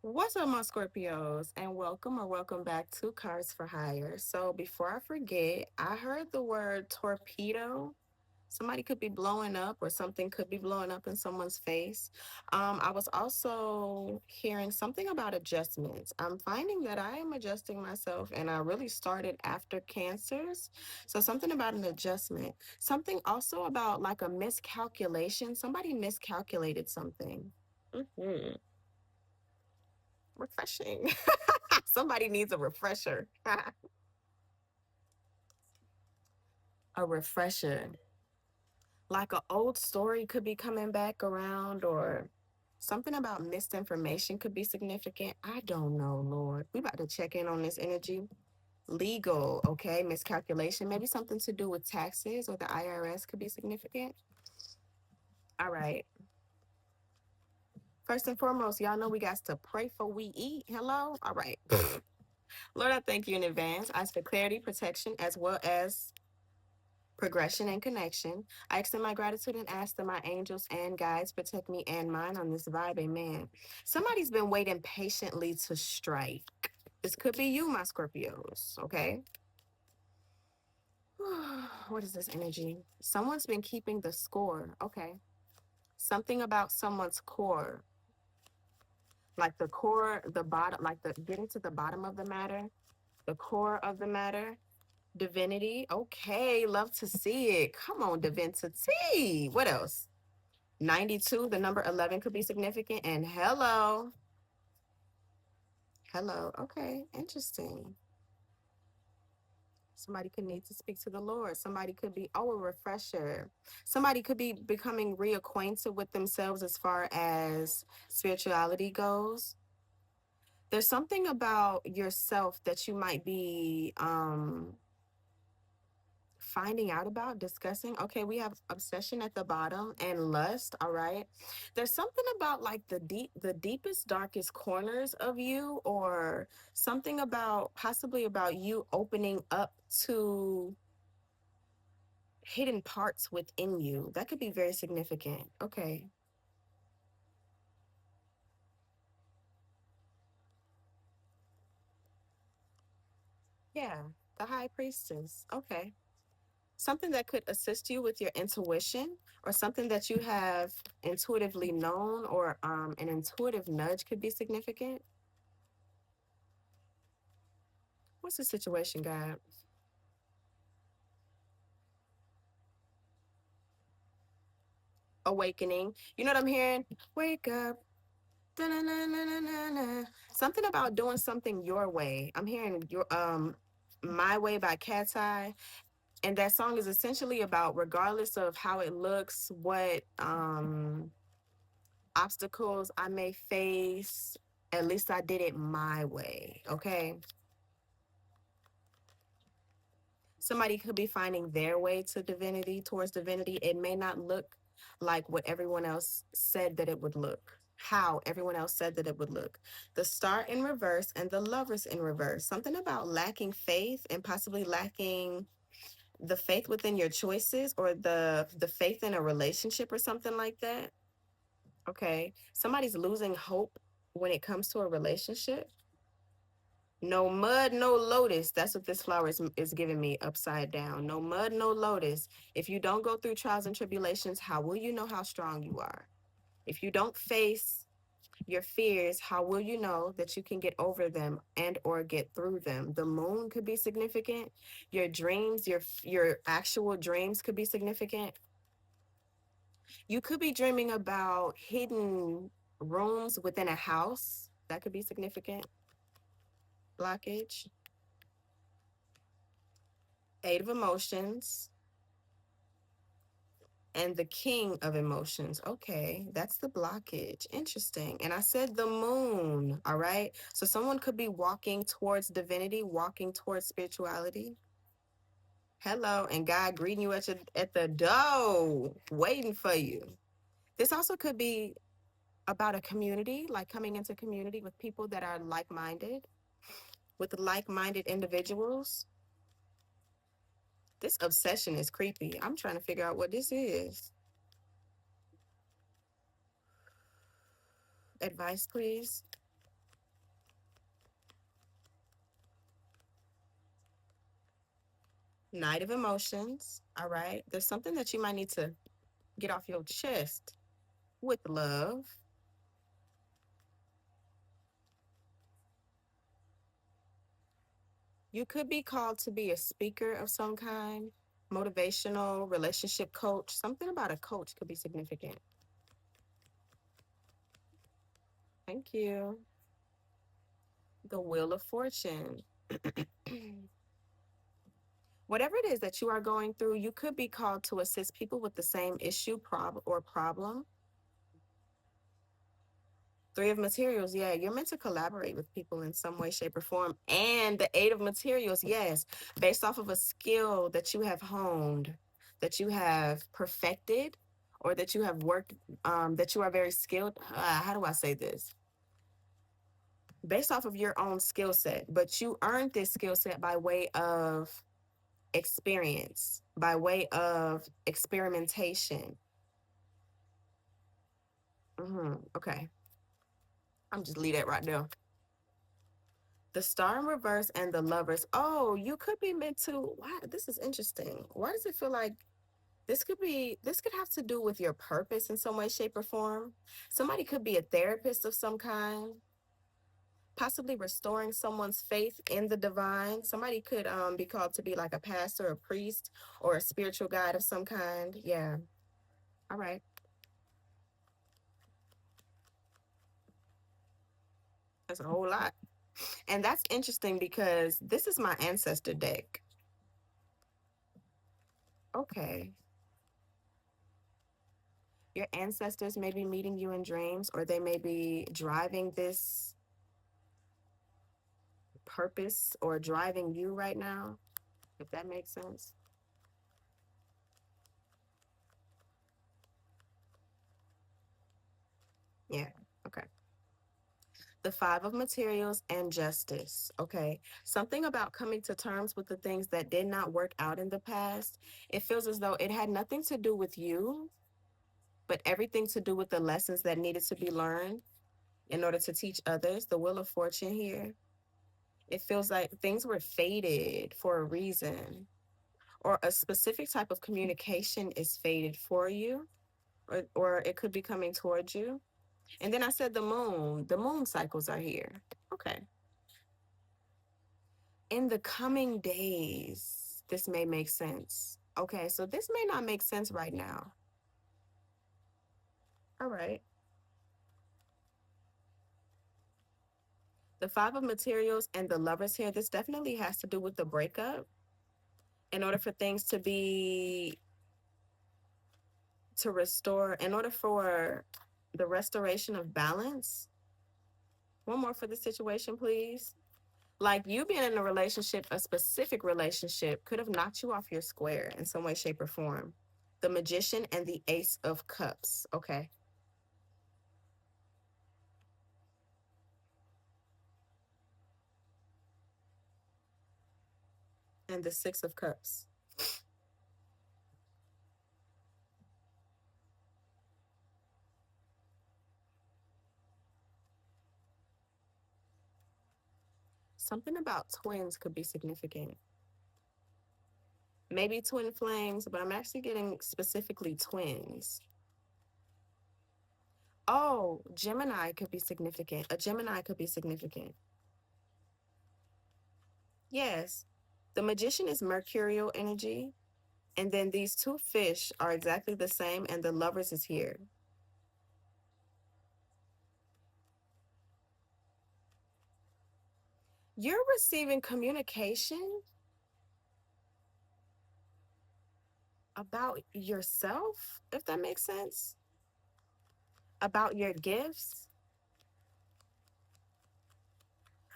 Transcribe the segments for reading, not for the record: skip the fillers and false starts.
What's up, my Scorpios, and welcome back to Cars for Hire. So, before I forget, I heard the word torpedo. Somebody could be blowing up, or something could be blowing up in someone's face. I was also hearing something about adjustments. I'm finding that I am adjusting myself, and I really started after cancers. So, something about an adjustment, something also about like a miscalculation. Somebody miscalculated something. Hmm. Refreshing. Somebody needs a refresher. A refresher. Like an old story could be coming back around, or something about missed information could be significant. I don't know, Lord. We about to check in on this energy. Legal, okay? Miscalculation. Maybe something to do with taxes or the IRS could be significant. All right. First and foremost, y'all know we got to pray for we eat. Hello? All right. Lord, I thank you in advance. I ask for clarity, protection, as well as progression and connection. I extend my gratitude and ask that my angels and guides protect me and mine on this vibe. Amen. Somebody's been waiting patiently to strike. This could be you, my Scorpios, okay? What is this energy? Someone's been keeping the score. Okay. Something about someone's core. Like the core, the bottom, like the getting to the bottom of the matter, the core of the matter. Divinity. Okay, love to see it. Come on, divinity. What else? 92, the number 11 could be significant. And hello. Hello. Okay, interesting. Somebody could need to speak to the Lord. Somebody could be, oh, a refresher. Somebody could be becoming reacquainted with themselves as far as spirituality goes. There's something about yourself that you might be finding out about, discussing. Okay, we have obsession at the bottom and lust. All right, there's something about like the deepest darkest corners of you, or something about possibly about you opening up to hidden parts within you that could be very significant. Okay. Yeah, the high priestess. Okay, something that could assist you with your intuition, or something that you have intuitively known, or an intuitive nudge could be significant. What's the situation, God? Awakening. You know what I'm hearing? Wake up. Da-na-na-na-na-na-na. Something about doing something your way. I'm hearing your My Way by Cat's Eye. And that song is essentially about, regardless of how it looks, what obstacles I may face, at least I did it my way. Okay. Somebody could be finding their way to divinity, towards divinity. It may not look like what everyone else said that it would look, how everyone else said that it would look. The star in reverse and the lovers in reverse. Something about lacking faith, and possibly lacking the faith within your choices, or the faith in a relationship or something like that. Okay. Somebody's losing hope when it comes to a relationship. No mud, no lotus. That's what this flower is giving me upside down. No mud, no lotus. If you don't go through trials and tribulations, how will you know how strong you are? If you don't face your fears, how will you know that you can get over them and or get through them? The moon could be significant. Your dreams, your actual dreams could be significant. You could be dreaming about hidden rooms within a house. That could be significant. Blockage. Eight of emotions. And the king of emotions. Okay, that's the blockage. Interesting. And I said the moon. All right. So someone could be walking towards divinity, walking towards spirituality. Hello, and God greeting you at the door, waiting for you. This also could be about a community, like coming into community with people that are like-minded, with like-minded individuals. This obsession is creepy. I'm trying to figure out what this is. Advice, please. Night of emotions. All right. There's something that you might need to get off your chest with love. You could be called to be a speaker of some kind, motivational, relationship coach. Something about a coach could be significant. Thank you. The Wheel of Fortune. Whatever it is that you are going through, you could be called to assist people with the same issue, or problem. Three of materials, yeah, you're meant to collaborate with people in some way, shape, or form. And the eight of materials, yes, based off of a skill that you have honed, that you have perfected, or that you have worked, that you are very skilled. How do I say this? Based off of your own skill set, but you earned this skill set by way of experience, by way of experimentation. Okay, I'm just leave that right there. The Star in reverse and the Lovers. Oh, you could be meant to. Why? This is interesting. Why does it feel like this could have to do with your purpose in some way, shape, or form? Somebody could be a therapist of some kind, possibly restoring someone's faith in the divine. Somebody could be called to be like a pastor, a priest, or a spiritual guide of some kind. Yeah. All right. That's a whole lot. And that's interesting because this is my ancestor deck. Okay. Your ancestors may be meeting you in dreams, or they may be driving this purpose or driving you right now, if that makes sense. Yeah. Okay. The Five of Materials and Justice. Okay. Something about coming to terms with the things that did not work out in the past. It feels as though it had nothing to do with you, but everything to do with the lessons that needed to be learned in order to teach others. The Wheel of Fortune here. It feels like things were fated for a reason, or a specific type of communication is fated for you, or it could be coming towards you. And then I said the moon cycles are here. Okay. In the coming days, this may make sense. Okay, so this may not make sense right now. All right. The Five of Materials and the Lovers here, this definitely has to do with the breakup. In order for things to be, to restore, in order for the restoration of balance. One more for the situation, please. Like you being in a relationship, a specific relationship could have knocked you off your square in some way, shape, or form. The Magician and the Ace of Cups. Okay. And the Six of Cups. Something about twins could be significant. Maybe twin flames, but I'm actually getting specifically twins. Oh, Gemini could be significant. A Gemini could be significant. Yes. The Magician is mercurial energy. And then these two fish are exactly the same, and the Lovers is here. You're receiving communication about yourself, if that makes sense, about your gifts,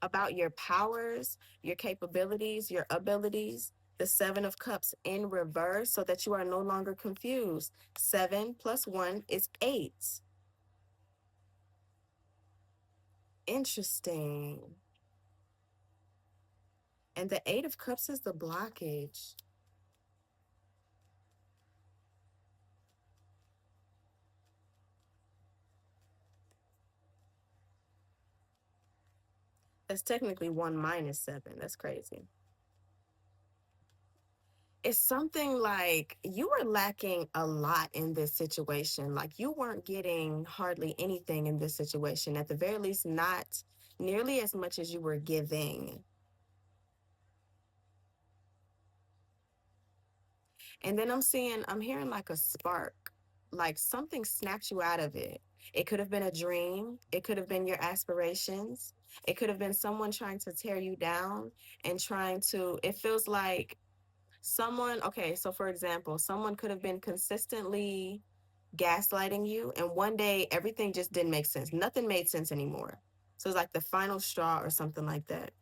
about your powers, your capabilities, your abilities. The Seven of Cups in reverse so that you are no longer confused. 7 plus 1 is 8. Interesting. And the Eight of Cups is the blockage. That's technically 1 minus 7. That's crazy. It's something like you were lacking a lot in this situation. Like you weren't getting hardly anything in this situation, at the very least, not nearly as much as you were giving. And then I'm hearing like a spark, like something snapped you out of it. It could have been a dream, it could have been your aspirations, it could have been someone trying to tear you down and trying to, it feels like someone, okay, so for example, someone could have been consistently gaslighting you, and one day everything just didn't make sense. Nothing made sense anymore. So it's like the final straw or something like that.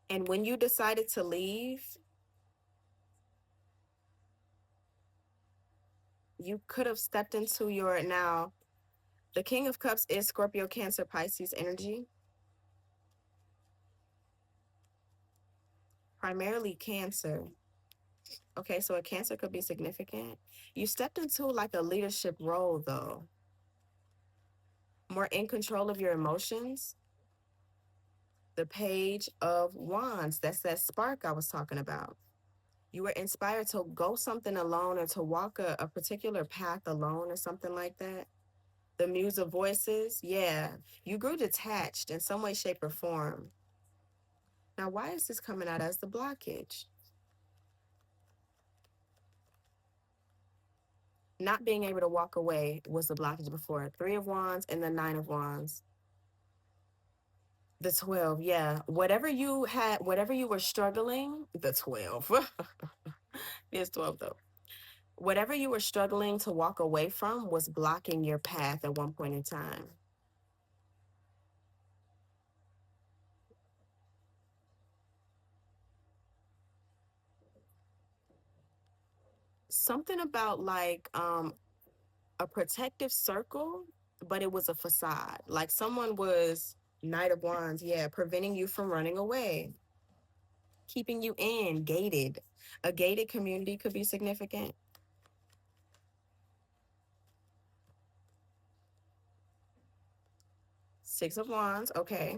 And when you decided to leave, you could have stepped into your now. The King of Cups is Scorpio, Cancer, Pisces energy, primarily Cancer. Okay, so a Cancer could be significant. You stepped into like a leadership role, though, more in control of your emotions. The Page of Wands, that's that spark I was talking about. You were inspired to go something alone or to walk a particular path alone or something like that. The Muse of Voices, yeah, you grew detached in some way, shape, or form. Now, why is this coming out as the blockage? Not being able to walk away was the blockage before. Three of Wands and the Nine of Wands. The 12, yeah. Whatever you had, whatever you were struggling, the 12. It's 12 though. Whatever you were struggling to walk away from was blocking your path at one point in time. Something about like a protective circle, but it was a facade. Like someone was Knight of Wands, yeah, preventing you from running away, keeping you in, gated. A gated community could be significant. Six of Wands, okay.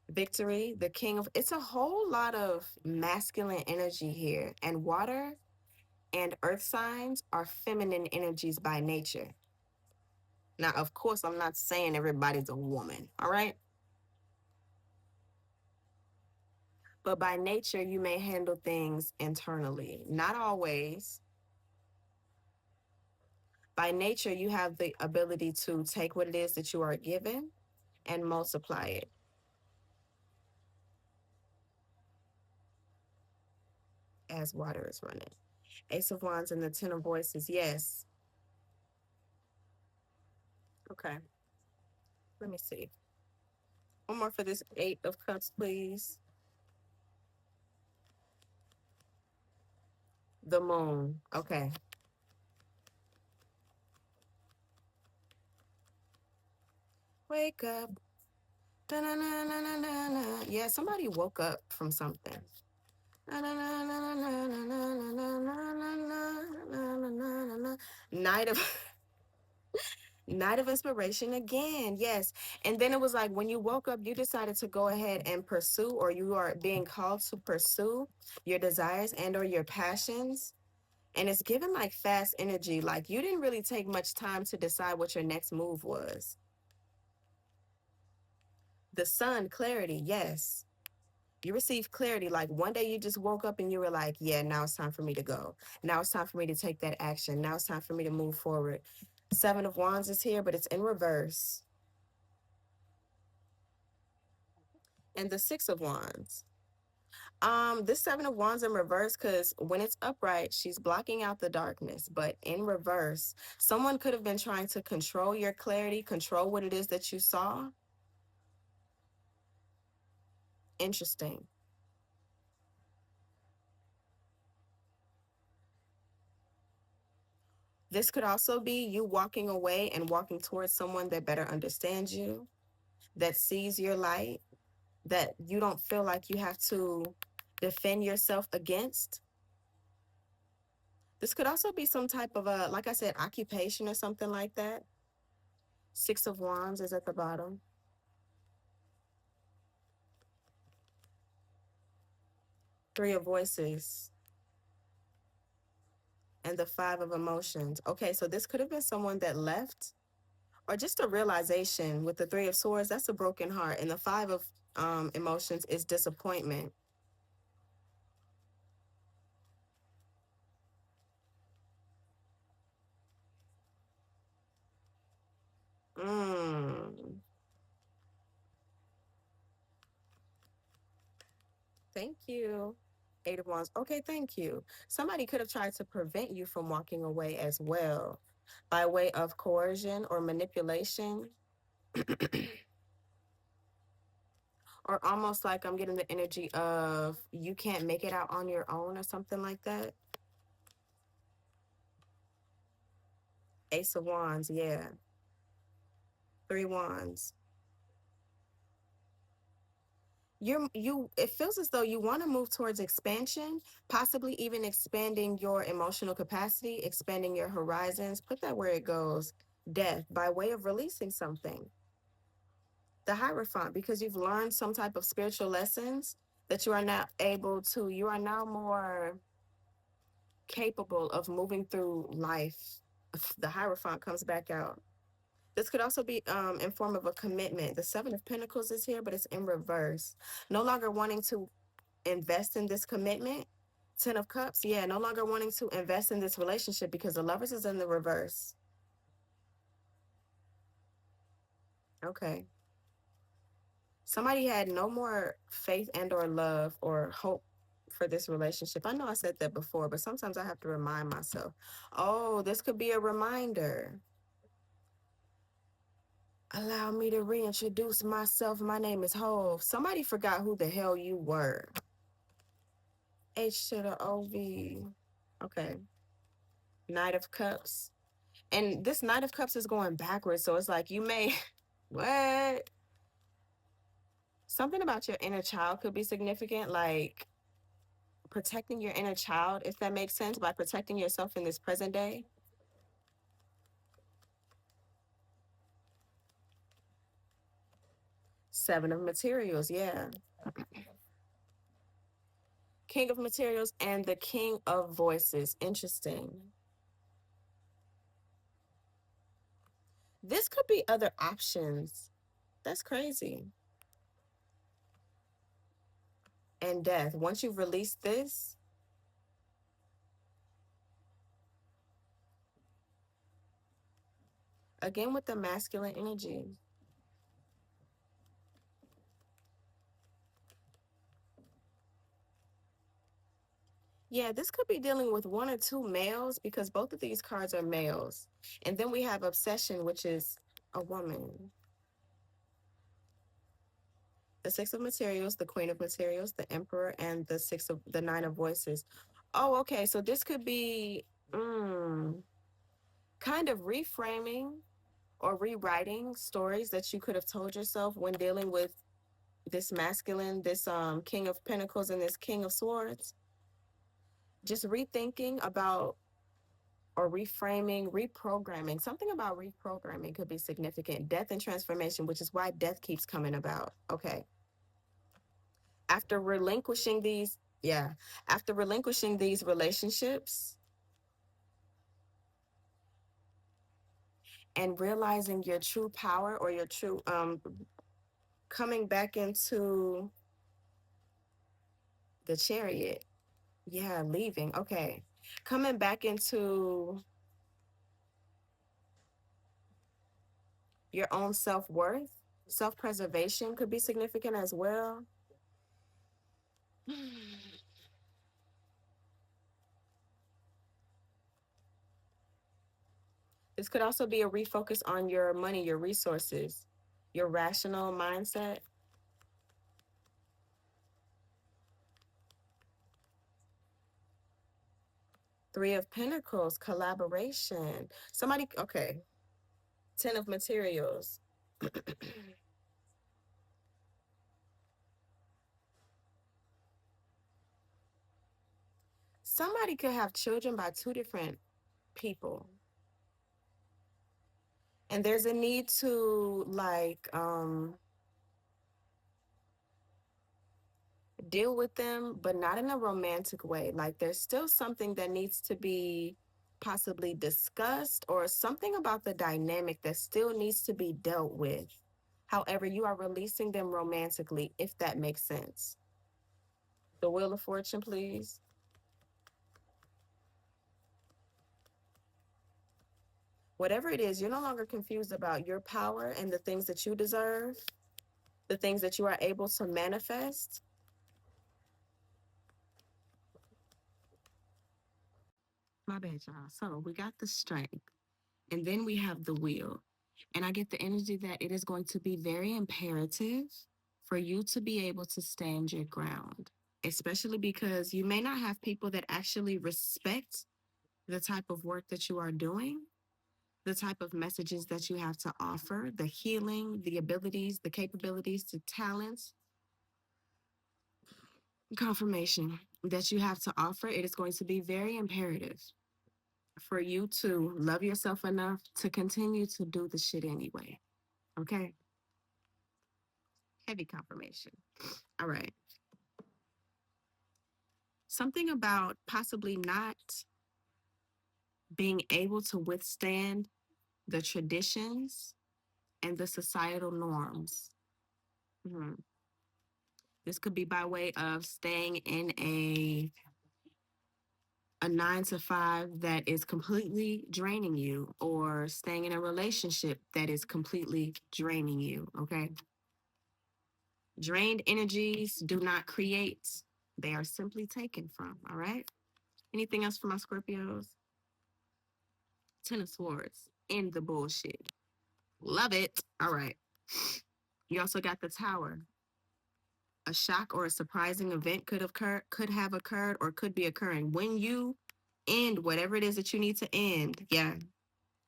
Victory, the King of, it's a whole lot of masculine energy here. And water and earth signs are feminine energies by nature. Now, of course, I'm not saying everybody's a woman, all right? But by nature, you may handle things internally. Not always. By nature, you have the ability to take what it is that you are given and multiply it as water is running. Ace of Wands and the Ten of Voices, yes. Okay, let me see. One more for this Eight of Cups, please. The Moon, okay. Wake up. Da-na-na-na-na-na-na. Yeah, somebody woke up from something. Night of Night of Inspiration again. Yes. And then it was like when you woke up, you decided to go ahead and pursue, or you are being called to pursue your desires and or your passions. And it's given like fast energy. Like you didn't really take much time to decide what your next move was. The Sun, clarity, yes. You received clarity. Like one day you just woke up and you were like, yeah, now it's time for me to go. Now it's time for me to take that action. Now it's time for me to move forward. Seven of Wands is here, but it's in reverse. And the Six of Wands. This Seven of Wands in reverse, because when it's upright, she's blocking out the darkness. But in reverse, someone could have been trying to control your clarity, control what it is that you saw. Interesting. This could also be you walking away and walking towards someone that better understands you, that sees your light, that you don't feel like you have to defend yourself against. This could also be some type of a, like I said, occupation or something like that. Six of Wands is at the bottom. Three of voices, and the five of emotions. Okay, so this could have been someone that left, or just a realization with the three of swords. That's a broken heart. And the five of emotions is disappointment. Mm. Thank you. Eight of Wands. Okay, thank you. Somebody could have tried to prevent you from walking away as well by way of coercion or manipulation, or almost like I'm getting the energy of you can't make it out on your own or something like that. Ace of Wands, yeah. Three Wands. It feels as though you want to move towards expansion, possibly even expanding your emotional capacity, expanding your horizons. Put that where it goes. Death by way of releasing something. The Hierophant, because you've learned some type of spiritual lessons that you are now more capable of moving through life. The Hierophant comes back out. This could also be in form of a commitment. The Seven of Pentacles is here, but it's in reverse. No longer wanting to invest in this commitment. Ten of Cups, yeah, no longer wanting to invest in this relationship because the Lovers is in the reverse. Okay. Somebody had no more faith and or love or hope for this relationship. I know I said that before, but sometimes I have to remind myself. Oh, this could be a reminder. Allow me to reintroduce myself. My name is Hove. Somebody forgot who the hell you were. H to the OV. Okay. Knight of Cups. And this Knight of Cups is going backwards. So it's like you may, what? Something about your inner child could be significant, like protecting your inner child, if that makes sense, by protecting yourself in this present day. Seven of Materials, yeah. King of Materials and the King of Voices. Interesting. This could be other options. That's crazy. And death. Once you've released this, again with the masculine energy. Yeah, this could be dealing with one or two males because both of these cards are males. And then we have obsession, which is a woman. The Six of Materials, the Queen of Materials, the Emperor, and the Nine of Voices. Oh, okay. So this could be kind of reframing or rewriting stories that you could have told yourself when dealing with this masculine, this King of Pentacles and this King of Swords. Just rethinking about or reframing, reprogramming. Something about reprogramming could be significant. Death and transformation, which is why death keeps coming about. Okay. After relinquishing these, yeah, after relinquishing these relationships and realizing your true power or your true coming back into the Chariot. Yeah, leaving. Okay. Coming back into your own self-worth, self-preservation could be significant as well. This could also be a refocus on your money, your resources, your rational mindset. Three of Pentacles, collaboration. Somebody, okay. Ten of Materials. Somebody could have children by two different people. And there's a need to like deal with them, but not in a romantic way. Like there's still something that needs to be possibly discussed or something about the dynamic that still needs to be dealt with. However, you are releasing them romantically, if that makes sense. The Wheel of Fortune, please. Whatever it is, you're no longer confused about your power and the things that you deserve, the things that you are able to manifest. My bad, y'all. So we got the strength, and then we have the wheel. And I get the energy that it is going to be very imperative for you to be able to stand your ground, especially because you may not have people that actually respect the type of work that you are doing, the type of messages that you have to offer, the healing, the abilities, the capabilities, the talents, confirmation that you have to offer. It is going to be very imperative for you to love yourself enough to continue to do the shit anyway. Okay. Heavy confirmation. All right. Something about possibly not being able to withstand the traditions and the societal norms. Mhm. This could be by way of staying in a 9 to 5 that is completely draining you, or staying in a relationship that is completely draining you. Okay. Drained energies do not create, they are simply taken from. All right. Anything else for my Scorpios? Ten of Swords. End the bullshit. Love it. All right. You also got the Tower. A shock or a surprising event could have occurred, or could be occurring when you end whatever it is that you need to end. Yeah,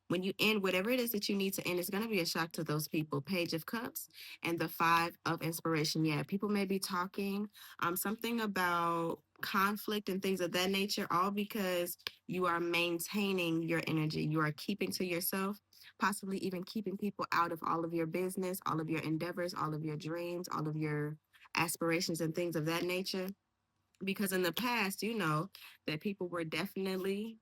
when you end whatever it is that you need to end, it's going to be a shock to those people. Page of Cups and the Five of Inspiration. Yeah, people may be talking something about conflict and things of that nature, all because you are maintaining your energy. You are keeping to yourself, possibly even keeping people out of all of your business, all of your endeavors, all of your dreams, all of your aspirations and things of that nature. Because in the past, you know that people were definitely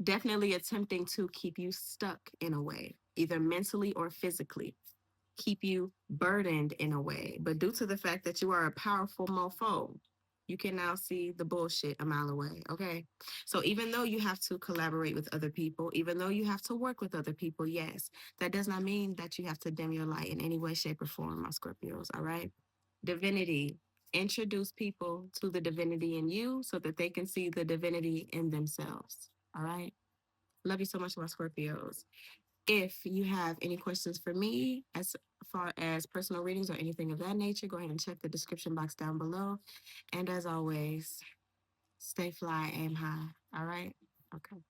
attempting to keep you stuck in a way, either mentally or physically, keep you burdened in a way. But due to the fact that you are a powerful mofo, you can now see the bullshit a mile away. Okay. So even though you have to collaborate with other people, even though you have to work with other people, yes, that does not mean that you have to dim your light in any way, shape, or form, my Scorpios. All right. Divinity. Introduce people to the divinity in you so that they can see the divinity in themselves. All right. Love you so much, my Scorpios. If you have any questions for me as far as personal readings or anything of that nature, go ahead and check the description box down below. And as always, stay fly, aim high. All right? Okay.